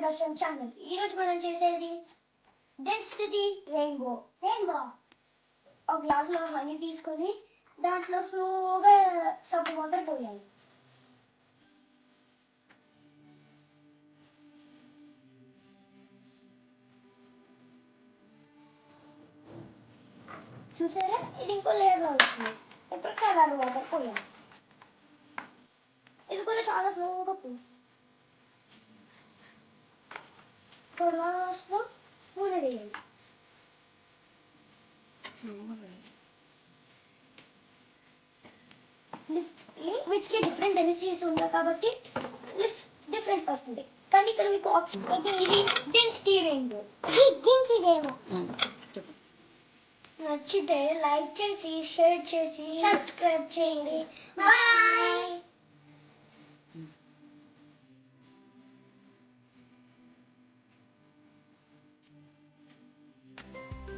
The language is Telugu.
కష్టం ఛానల్. ఈరోజు మనం చేసేది డెన్సిటీ రెయిన్బో. ఒక గ్లాస్లో హనీ తీసుకొని దాంట్లో స్లోగా సబ్బు వాటర్ పోయాలి. చూసారా, ఇది ఇంకో లేయర్లో వస్తుంది. ఇప్పుడు కలర్ వాటర్ పోయాలి. ఇది కూడా చాలా స్లోగా పోయి లాస్ట్లో నూనె వేయాలి. లిక్విడ్స్కి డిఫరెంట్ డెన్సిటీస్ ఉన్నాయి కాబట్టి డిఫరెంట్ వస్తుంది. కానీ ఇక్కడ మీకు ఇది డెన్సిటీ రెయిన్బో. నచ్చితే లైక్ చేసి, షేర్ చేసి, సబ్స్క్రైబ్ చేయండి. బాయ్.